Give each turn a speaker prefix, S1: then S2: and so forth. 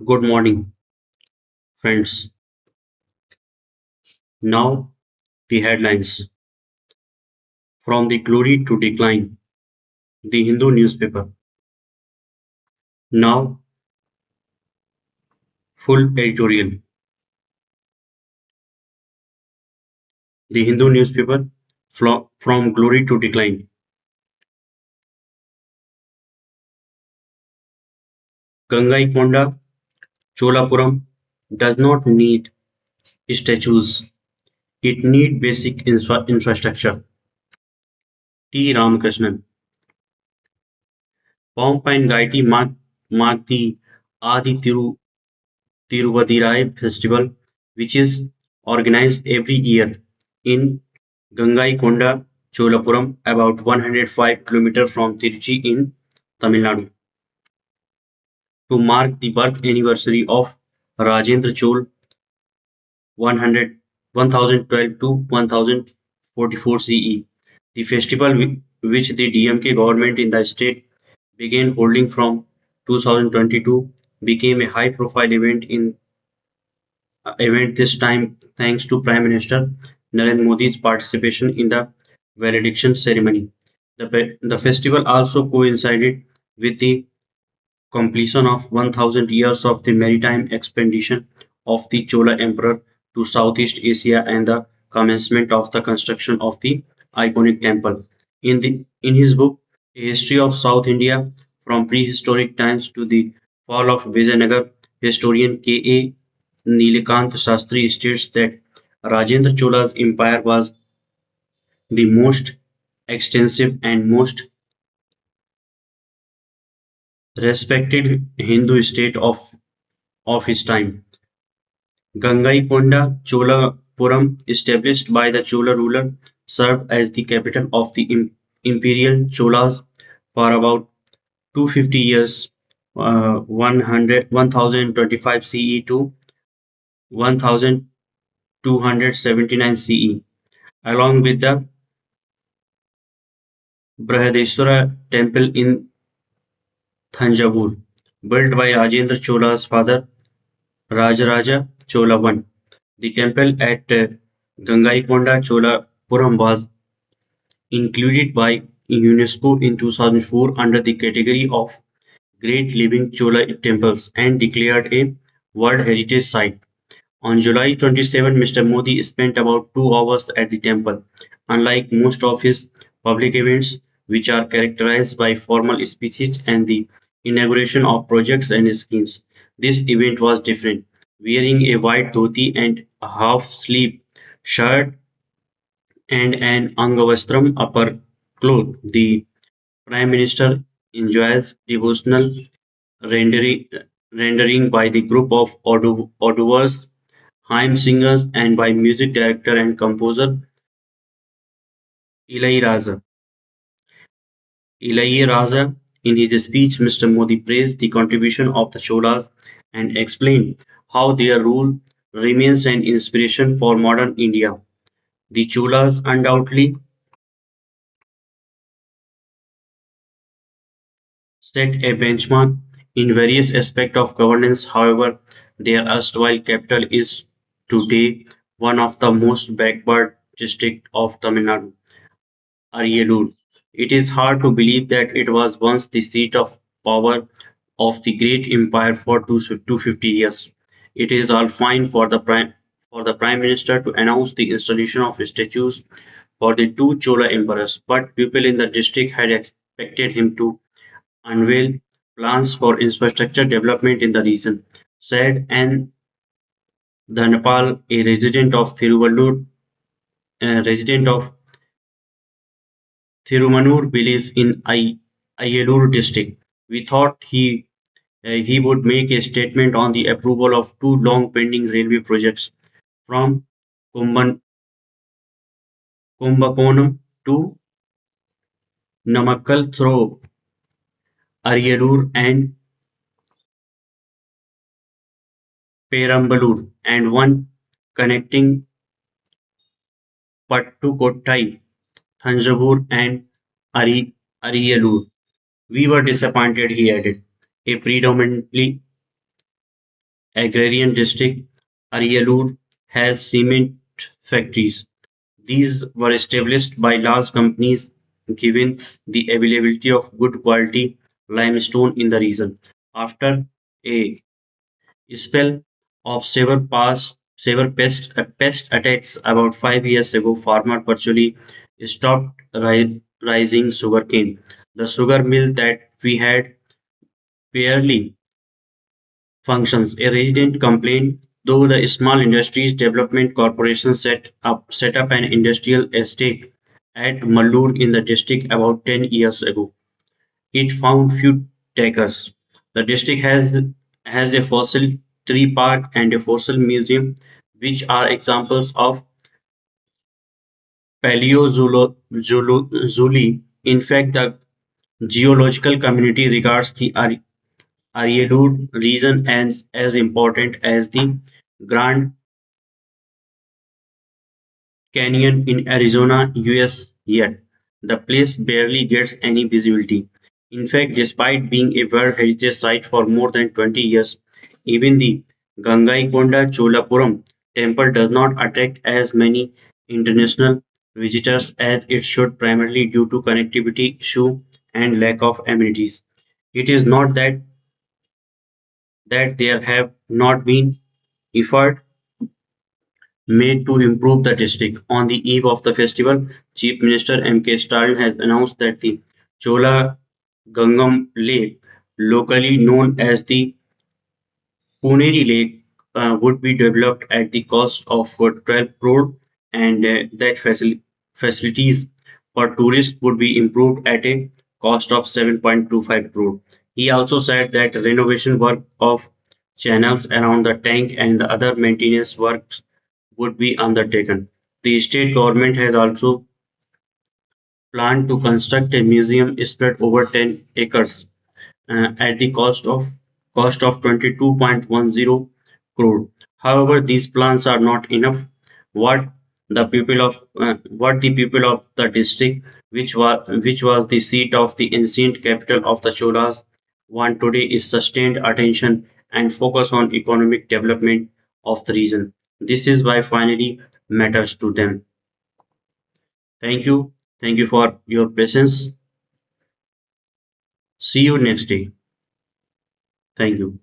S1: Good morning, friends. Now, the headlines from the glory to decline. The Hindu newspaper. Now, full editorial. The Hindu newspaper from glory to decline. Gangaikonda, Cholapuram does not need statues. It needs basic infrastructure. T. Ramakrishnan. Pomp and Gaiety mark the Adi Tiruvadirai festival, which is organized every year in Gangaikonda, Cholapuram, about 105 kilometers from Tiruchi in Tamil Nadu, to mark the birth anniversary of Rajendra Chol 100 1012 to 1044 CE. The festival, which the DMK government in the state began holding from 2022, became a high-profile event this time thanks to Prime Minister Narendra Modi's participation in the valediction ceremony. The festival also coincided with the completion of 1000 years of the maritime expedition of the Chola Emperor to Southeast Asia and the commencement of the construction of the iconic temple. In his book, A History of South India from Prehistoric Times to the Fall of Vijayanagar, historian K.A. Nilakant Shastri states that Rajendra Chola's empire was the most extensive and most respected Hindu state of his time. Gangaikonda Cholapuram, established by the Chola ruler, served as the capital of the imperial Cholas for about 250 years, 1025 CE to 1279 CE, along with the Brihadeshwara temple in Thanjavur, built by Rajendra Chola's father Rajaraja Chola I. The temple at Gangaikonda Cholapuram was included by UNESCO in 2004 under the category of Great Living Chola Temples and declared a World Heritage Site. On July 27, Mr. Modi spent about 2 hours at the temple. Unlike most of his public events, which are characterized by formal speeches and the inauguration of projects and schemes, this event was different. Wearing a white dhoti and a half-sleeve shirt and an angavastram upper cloth, the Prime Minister enjoys devotional rendering, rendering by the group of oudouers, hymn singers, and by music director and composer Ilaiyaraaja. Ilaiyaraaja, in his speech, Mr. Modi praised the contribution of the Cholas and explained how their rule remains an inspiration for modern India. The Cholas undoubtedly set a benchmark in various aspects of governance. However, their erstwhile capital is today one of the most backward districts of Tamil Nadu, Ariyalur. It is hard to believe that it was once the seat of power of the great empire for 250 years. It is all fine for the Prime Minister to announce the installation of statues for the two Chola emperors, but people in the district had expected him to unveil plans for infrastructure development in the region, said N. Dhanapal, a resident of Thirumanur village in Ayalur district. We thought he would make a statement on the approval of two long-pending railway projects from Kumban, Kumbakonam to Namakkal through Ariyalur and Perambalur, and one connecting Pattukottai, Thanjavur, and Ariyalur. We were disappointed, he added. A predominantly agrarian district. Ariyalur has cement factories. These were established by large companies given the availability of good quality limestone in the region. After a spell of pest attacks about 5 years ago, farmer virtually stopped raising sugarcane. The sugar mill that we had barely functions. A resident complained, though the Small Industries Development Corporation set up an industrial estate at Mallur in the district about 10 years ago. It found few takers. The district has a fossil tree park and a fossil museum, which are examples of paleozoology. In fact, the geological community regards the Aryedu region as important as the Grand Canyon in Arizona, US, yet the place barely gets any visibility. In fact, despite being a World Heritage Site for more than 20 years, even the Gangaikonda Cholapuram temple does not attract as many international visitors as it should, primarily due to connectivity issue and lack of amenities. It is not that there have not been effort made to improve the district. On the eve of the festival, Chief Minister M.K. Stalin has announced that the Chola Gangam Lake, locally known as the Puneri Lake, would be developed at the cost of 12 crore, and that facilities for tourists would be improved at a cost of 7.25 crore. He also said that renovation work of channels around the tank and the other maintenance works would be undertaken. The state government has also planned to construct a museum spread over 10 acres at the cost of 22.10 crore. However, these plans are not enough. What what the people of the district, which was the seat of the ancient capital of the Cholas, want today is sustained attention and focus on economic development of the region. This is why finally matters to them. Thank you. Thank you for your patience. See you next day. Thank you.